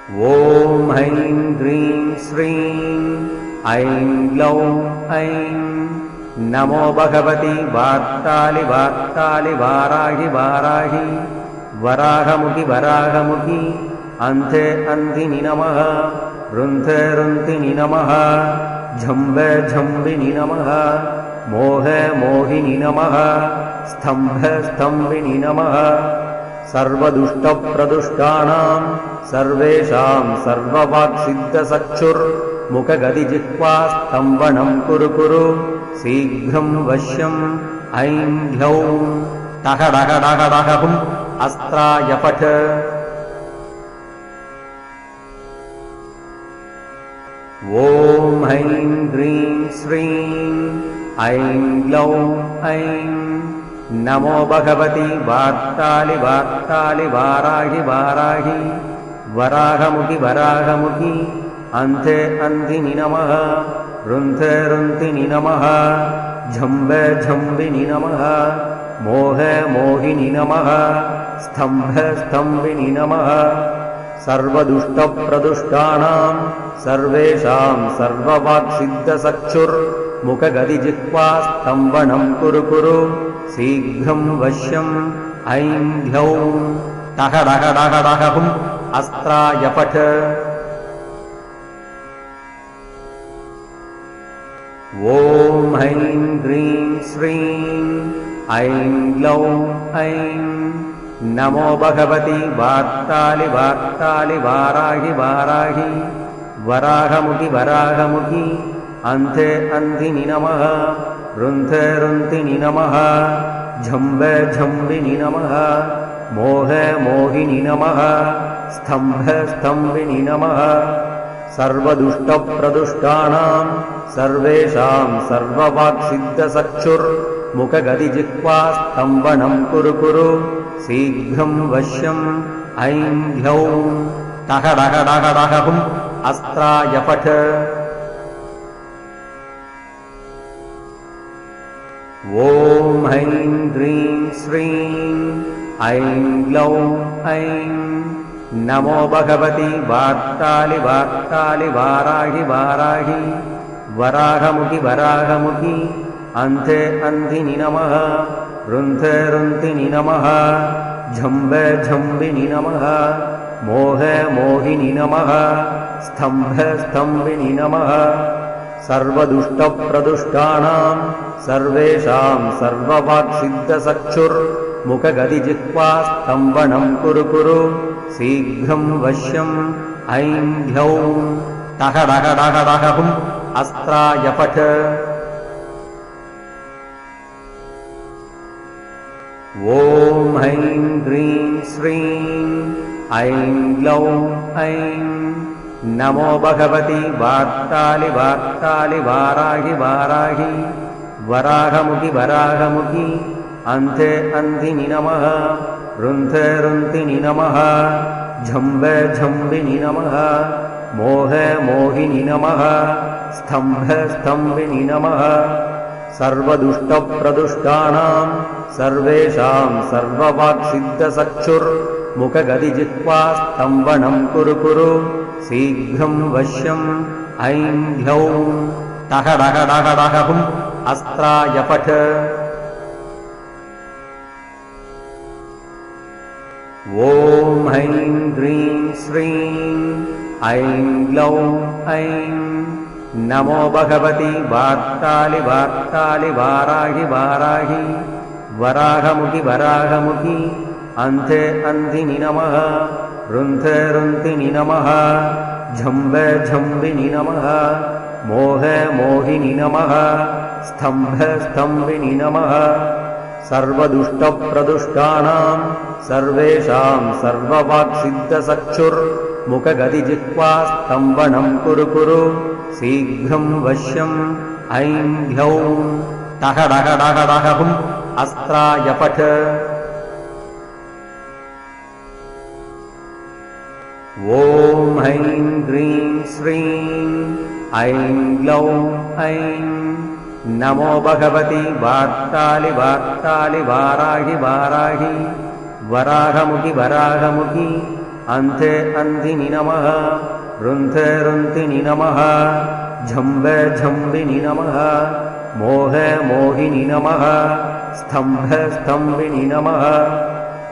ॐ ऐं ह्रीं श्रीं ऐं ग्लौं ऐं नमो भगवति वार्तालि वार्तालि वाराहि वाराहि वराहमुखि वराहमुखि अन्धे अन्धिनि नमः रुन्धे रुन्धिनि नमः झम्बे झम्बिनि नमः मोहे मोहिनि नमः स्तम्भे स्तम्भिनि नमः सर्वदुष्टप्रदुष्टानां सर्वेषां सर्ववाक्सिद्धचक्षुर्मुखगदिजिह्वास्तम्भनं कुरु कुरु शीघ्रं वश्यम् ऐं ह्लौं टः डः डः डः हुम् अस्त्राय पठ। ॐ ऐं ह्रीं श्रीं ऐं ग्लौं ऐं नमो भगवति वार्तालि वार्तालि वाराहि वाराहि वराहमुखि वराहमुखि अन्धे अन्धिनि नमः रुन्धे रुन्धिनि नमः झम्बे झम्बिनि नमः मोहे मोहिनि नमः स्तम्भे स्तम्भिनि नमः सर्वदुष्टप्रदुष्टानां सर्वेषां सर्ववाक्सिद्धचक्षुर्मुखगदिजिह्वास्तम्भनं कुरु कुरु शीघ्रं वश्यम् ऐं ह्लौं टः डः डः डः हुम् अस्त्राय पठ। ॐ ऐं ह्रीं श्रीं ऐं ग्लौं ऐं नमो भगवति वार्तालि वार्तालि वाराहि वाराहि वराहमुखि वराहमुखि अन्धे अन्धिनि नमः रुन्धे रुन्धिनि नमः झम्बे झम्बिनि नमः मोहे मोहिनि नमः स्तम्भे स्तम्भिनि नमः सर्वदुष्टप्रदुष्टानां सर्वेषां सर्ववाक्सिद्धचक्षुर्मुखगदिजिह्वास्तम्भनं कुरु कुरु शीघ्रं वश्यम् ऐं ह्लौं टः डः डः डः हुम् अस्त्राय पठ। ॐ ऐं ह्रीं श्रीं ऐं ग्लौं ऐं नमो भगवति वार्तालि वार्तालि वाराहि वाराहि वराहमुखि वराहमुखि अन्धे अन्धिनि नमः रुन्धे रुन्धिनि नमः झम्बे झम्बिनि नमः मोहे मोहिनि नमः स्तम्भे स्तम्भिनि नमः सर्वदुष्टप्रदुष्टानां सर्वेषां सर्ववाक्सिद्धचक्षुर्मुखगदिजिह्वास्तम्भनं कुरु कुरु शीघ्रं वश्यम् ऐं ह्लौं टः डः डः डः हुम् अस्त्राय पठ। ॐ ऐं ह्रीं श्रीं ऐं ग्लौं ऐं नमो भगवति वार्तालि वार्तालि वाराहि वाराहि वराहमुखि वराहमुखि अन्धे अन्धिनि नमः रुन्धे रुन्धिनि नमः झम्बे झम्बिनि नमः मोहे मोहिनि नमः स्तम्भे स्तम्भिनि नमः सर्वदुष्टप्रदुष्टानां सर्वेषां सर्ववाक्सिद्धचक्षुर्मुखगदिजिह्वास्तम्भनं कुरु कुरु शीघ्रं वश्यम् ऐं ह्लौं टः डः डः डः हुम् अस्त्राय पठ। ॐ ऐं ह्रीं श्रीं ऐं ग्लौं ऐं नमो भगवति वार्तालि वार्तालि वाराहि वाराहि वराहमुखि वराहमुखि अन्धे अन्धिनि नमः रुन्धे रुन्धिनि नमः झम्बे झम्बिनि नमः मोहे मोहिनि नमः स्तम्भे स्तम्भिनि नमः सर्वदुष्टप्रदुष्टानां सर्वेषां सर्ववाक्सिद्धचक्षुर्मुखगदिजिह्वास्तम्भनं कुरु कुरु शीघ्रं वश्यम् ऐं ह्लौं टः डः डः डः हुम् अस्त्राय पठ। ॐ ऐं ह्रीं श्रीं ऐं ग्लौं ऐं नमो भगवति वार्तालि वार्तालि वाराहि वाराहि वराहमुखि वराहमुखि अन्ते अन्धिनि नमः रुन्धे रुन्तिनि नमः झम्बे झम्बिनि नमः मोहे मोहिनि नमः स्तम्भे स्तम्भिनि नमः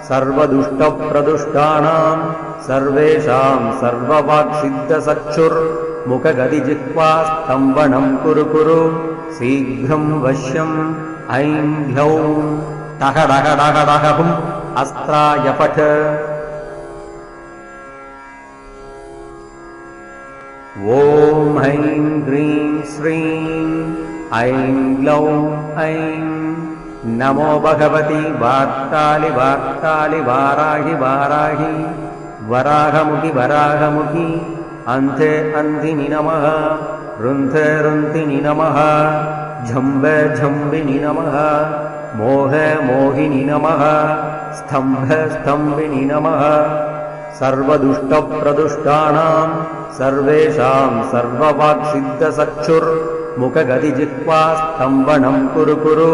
सर्वदुष्टप्रदुष्टानां सर्वेषां सर्ववाक्सिद्धसक्षुर्मुखगदिजिह्वा स्तम्भनं कुरु कुरु शीघ्रं वश्यम् ऐं ह्यौं टः डः डः डः हुम् अस्त्राय पठ ॐ ऐं ग्रीं श्रीं ऐं ग्लौं ऐं नमो भगवति वार्तालि वार्तालि वाराहि वाराहि वराहमुखि वराहमुखि अन्ते अन्धिनि नमः रुन्धे रुन्तिनि नमः झम्बे झम्बिनि नमः मोहे मोहिनि नमः स्तम्भे स्तम्भिनि नमः सर्वदुष्टप्रदुष्टानां सर्वेषां सर्ववाक्सिद्धसक्षुर्मुखगदिजिह्वा स्तम्भनं कुरु कुरु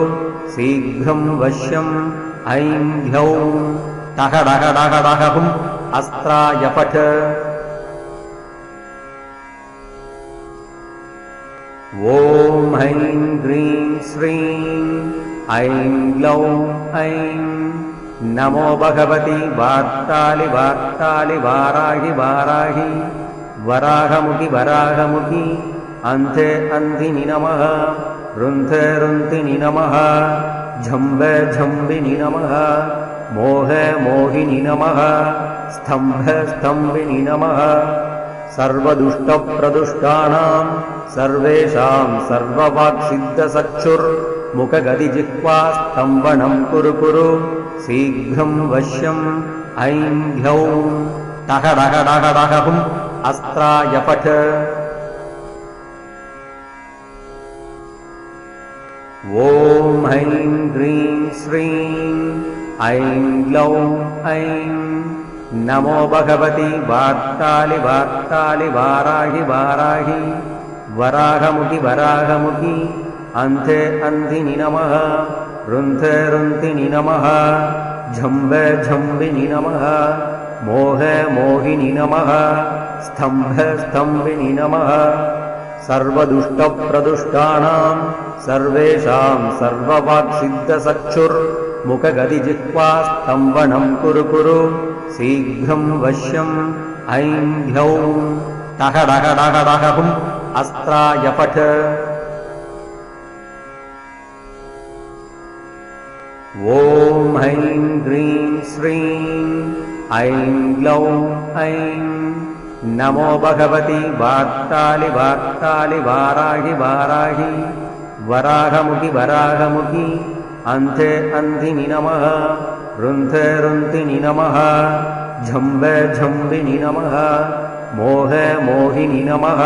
शीघ्रं वश्यम् ऐं ह्यौं टः डः डः डः हुम् अस्त्राय पठ ॐ ऐं ग्रीं श्रीं ऐं ग्लौं ऐं नमो भगवति वार्तालि वार्तालि वाराहि वाराहि वराहमुखि वराहमुखि अन्ते अन्धिनि नमः रुन्धे रुन्तिनि नमः झम्बे झम्बिनि नमः मोहे मोहिनि नमः स्तम्भे स्तम्भिनि नमः सर्वदुष्टप्रदुष्टानां सर्वेषां सर्ववाक्सिद्धसक्षुर्मुखगदिजिह्वा स्तम्भनं कुरु कुरु शीघ्रं वश्यम् ऐं ह्यौं टः डः डः डः हुम् अस्त्राय पठ ॐ ऐं ग्रीं श्रीं ऐं ग्लौं ऐं नमो भगवति वार्तालि वार्तालि वाराहि वाराहि वराहमुखि वराहमुखि अन्ते अन्धिनि नमः रुन्धे रुन्तिनि नमः झम्बे झम्बिनि नमः मोहे मोहिनि नमः स्तम्भे स्तम्भिनि नमः सर्वदुष्टप्रदुष्टानां सर्वेषां सर्ववाक्सिद्धसक्षुर्मुखगदिजिह्वा स्तम्भनं कुरु कुरु शीघ्रं वश्यम् ऐं ह्यौं टः डः डः डः हुम् अस्त्राय पठ ॐ ऐं ग्रीं श्रीं ऐं ग्लौं ऐं नमो भगवति वार्तालि वार्तालि वाराहि वाराहि वराहमुखि वराहमुखि अन्ते अन्धिनि नमः रुन्धे रुन्तिनि नमः झम्बे झम्बिनि नमः मोहे मोहिनि नमः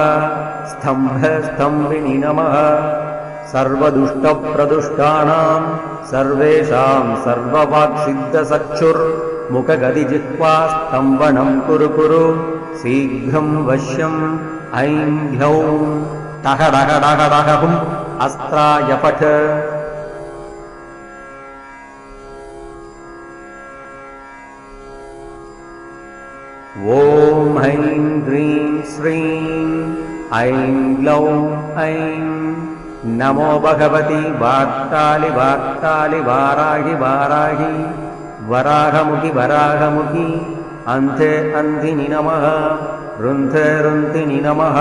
स्तम्भे स्तम्भिनि नमः सर्वदुष्टप्रदुष्टानां सर्वेषां सर्ववाक्सिद्धसक्षुर्मुखगदिजिह्वा स्तम्भनं कुरु कुरु शीघ्रं वश्यम् ऐं ह्यौं टः डः डः डः हुम् अस्त्राय पठ ॐ ऐं ग्रीं श्रीं ऐं ग्लौं ऐं नमो भगवति वार्तालि वार्तालि वाराहि वाराहि वराहमुखि वराहमुखि अन्ते अन्धिनि नमः रुन्धे रुन्तिनि नमः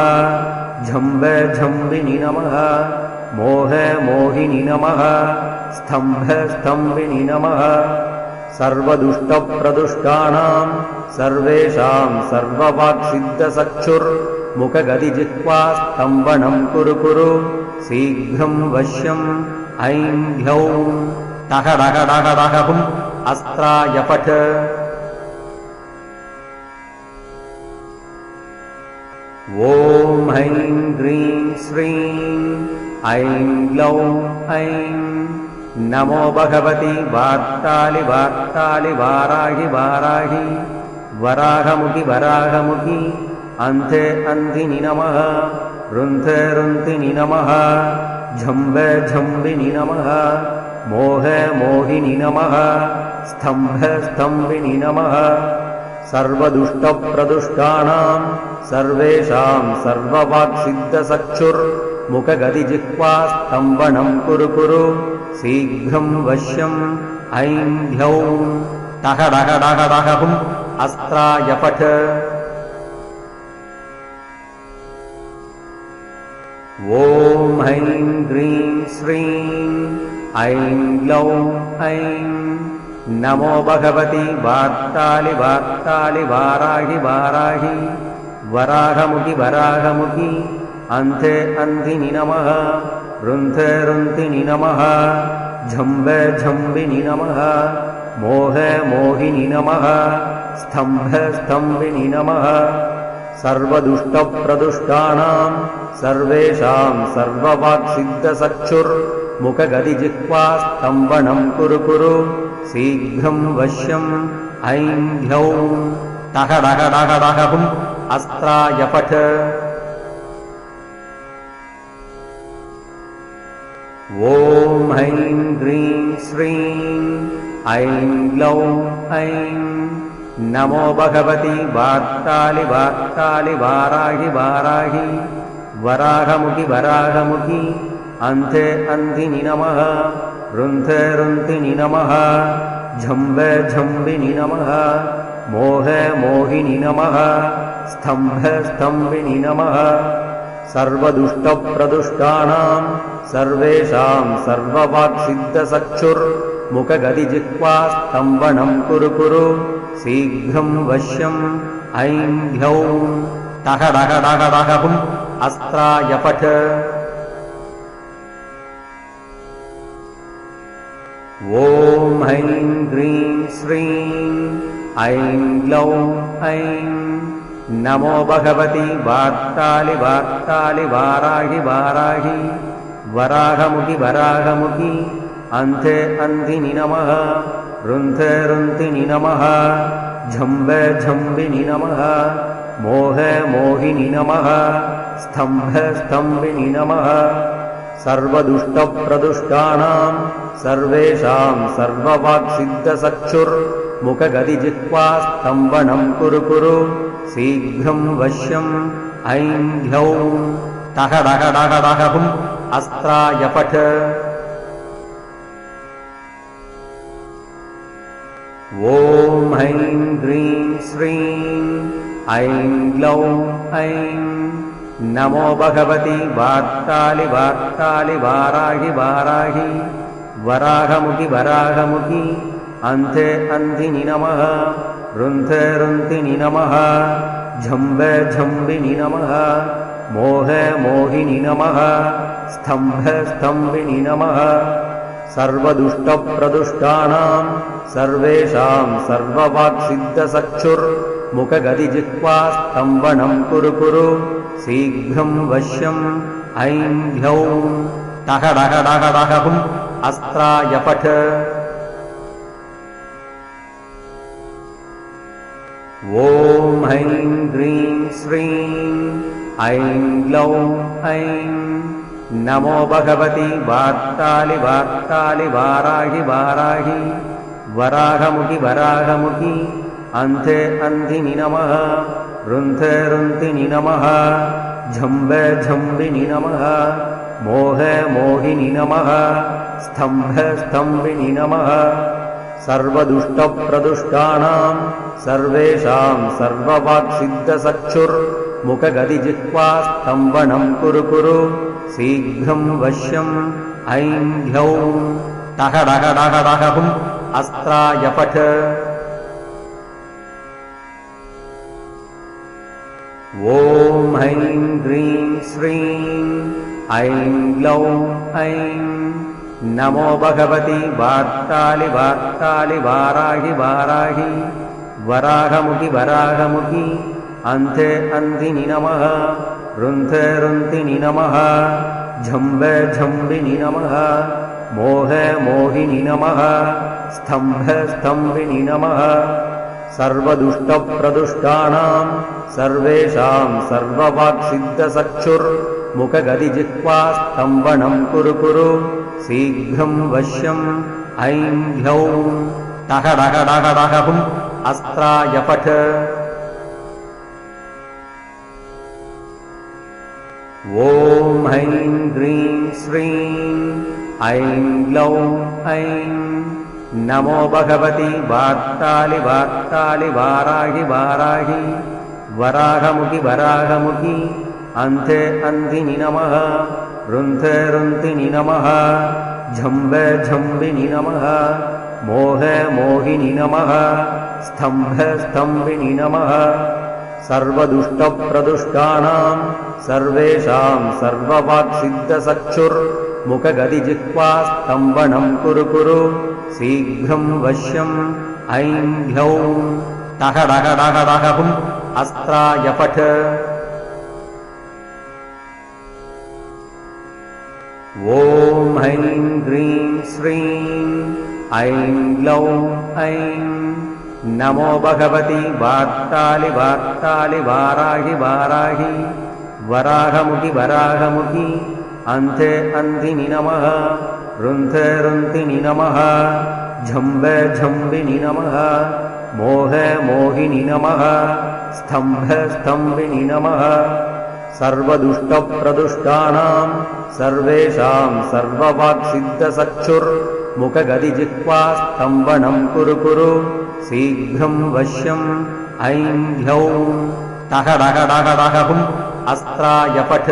झम्बे झम्बिनि नमः मोहे मोहिनि नमः स्तम्भे स्तम्भिनि नमः सर्वदुष्टप्रदुष्टानां सर्वेषां सर्ववाक्सिद्धसक्षुर्मुखगदिजिह्वा स्तम्भनं कुरु कुरु शीघ्रं वश्यम् ऐं ह्यौं टः डः डः डः हुम् अस्त्राय पठ ॐ ऐं ग्रीं श्रीं ऐं ग्लौं ऐं नमो भगवति वार्तालि वार्तालि वाराहि वाराहि वराहमुखि वराहमुखि अन्ते अन्धिनि नमः रुन्धे रुन्तिनि नमः झम्बे झम्बिनि नमः मोहे मोहिनि नमः स्तम्भे स्तम्भिनि नमः सर्वदुष्टप्रदुष्टानां सर्वेषां सर्ववाक्सिद्धचक्षुर्मुखगदिजिह्वास्तम्भनं कुरु कुरु शीघ्रं वश्यम् ऐं ह्यौं टः डः डः डः हुम् अस्त्राय पठ ॐ ऐं ग्रीं श्रीं ऐं ग्लौं ऐं नमो भगवति वार्तालि वार्तालि वाराहि वाराहि वराहमुखि वराहमुखि अन्ते अन्धिनि नमः रुन्धे रुन्धिनि नमः झम्बे झम्बिनि नमः मोहे मोहिनि नमः स्तम्भे स्तम्भिनि नमः सर्वदुष्टप्रदुष्टानां सर्वेषां सर्ववाक्सिद्धचक्षुर्मुखगदिजिह्वास्तम्भनं कुरु कुरु शीघ्रं वश्यम् ऐं ह्यौं टः डः डः डः हुम् अस्त्राय पठ ॐ ऐं ग्रीं श्रीं ऐं ग्लौं ऐं नमो भगवति वार्तालि वार्तालि वाराहि वाराहि वराहमुखि वराहमुखि अन्ते अन्धिनि नमः रुन्धे रुन्धिनि नमः झम्बे झम्बिनि नमः मोहे मोहिनि नमः स्तम्भे स्तम्भिनि नमः सर्वदुष्टप्रदुष्टानां सर्वेषां सर्ववाक्सिद्धचक्षुर्मुखगदिजिह्वास्तम्भनं कुरु कुरु शीघ्रं वश्यम् ऐं ह्यौं टः डः डः डः हुम् अस्त्राय पठ ॐ ऐं ग्रीं श्रीं ऐं ग्लौं ऐं नमो भगवति वार्तालि वार्तालि वाराहि वाराहि वराहमुखि वराहमुखि अन्ते अन्धिनि नमः रुन्धे रुन्धिनि नमः झम्बे झम्बिनि नमः मोहे मोहिनि नमः स्तम्भे स्तम्भिनि नमः सर्वदुष्टप्रदुष्टानां सर्वेषां सर्ववाक्सिद्धचक्षुर्मुखगदिजिह्वास्तम्भनं कुरु कुरु शीघ्रं वश्यम् ऐं ह्यौं टः डः डः डः हुम् अस्त्राय पठ ॐ ऐं ग्रीं श्रीं ऐं ग्लौं ऐं नमो भगवति वार्तालि वार्तालि वाराहि वाराहि वराहमुखि वराहमुखि अन्ते अन्धिनि नमः रुन्धे रुन्धिनि नमः झम्बे झम्बिनि नमः मोहे मोहिनि नमः स्तम्भे स्तम्भिनि नमः सर्वदुष्टप्रदुष्टानां सर्वेषां सर्ववाक्सिद्धचक्षुर्मुखगदिजिह्वास्तम्भनं कुरु कुरु शीघ्रं वश्यम् ऐं ह्यौं टः डः डः डः हुम् अस्त्राय पठ ॐ ऐं ग्रीं श्रीं ऐं ग्लौं ऐं नमो भगवति वार्तालि वार्तालि वाराहि वाराहि वराहमुखि वराहमुखि अन्ते अन्धिनि नमः रुन्धे रुन्धिनि नमः झम्बे झम्बिनि नमः मोहे मोहिनि नमः स्तम्भे स्तम्भिनि नमः सर्वदुष्टप्रदुष्टानां सर्वेषां सर्ववाक्सिद्धचक्षुर्मुखगदिजिह्वास्तम्भनं कुरु कुरु शीघ्रं वश्यम् ऐं ह्यौं टः डः डः डः हुम् अस्त्राय पठ ॐ ऐं ग्रीं श्रीं ऐं ग्लौं ऐं नमो भगवति वार्तालि वार्तालि वाराहि वाराहि वराहमुखि वराहमुखि अन्ते अन्धिनि नमः रुन्धे रुन्धिनि नमः झम्बे झम्बिनि नमः मोहे मोहिनि नमः स्तम्भे स्तम्भिनि नमः सर्वदुष्टप्रदुष्टानां सर्वेषां सर्ववाक्सिद्धचक्षुर्मुखगदिजिह्वास्तम्भनं कुरु कुरु शीघ्रं वश्यम् ऐं ह्यौं टः डः डः डः हुम् अस्त्राय पठ ॐ ऐं ह्रीं श्रीं ऐं ग्लौं ऐं नमो भगवति वार्तालि वार्तालि वाराहि वाराहि वराहमुखि वराहमुखि अन्ते अन्धिनि नमः रुन्धे रुन्धिनि नमः झम्बे झम्बिनि नमः मोहे मोहिनि नमः स्तम्भे स्तम्भिनि नमः सर्वदुष्टप्रदुष्टानां सर्वेषां सर्ववाक्सिद्धसक्षुर्मुखगदिजिह्वा स्तम्भनं कुरु कुरु शीघ्रं वश्यम् ऐं ह्लौं टह डह डह डह हुम् अस्त्राय पठ ॐ ऐं ह्रीं श्रीं ऐं ग्लौं ऐं नमो भगवति वार्तालि वार्तालि वाराहि वाराहि वराहमुखि वराहमुखि अन्ते अन्धिनि नमः रुन्धे रुन्धिनि नमः झम्बे झम्बिनि नमः मोहे मोहिनि नमः स्तम्भे स्तम्भिनि नमः सर्वदुष्टप्रदुष्टानां सर्वेषां सर्ववाक्सिद्धसक्षुर्मुखगदिजिह्वा स्तम्भनं कुरु कुरु शीघ्रं वश्यम् ऐं ह्लौं टह डह डह डह हुम् अस्त्राय पठ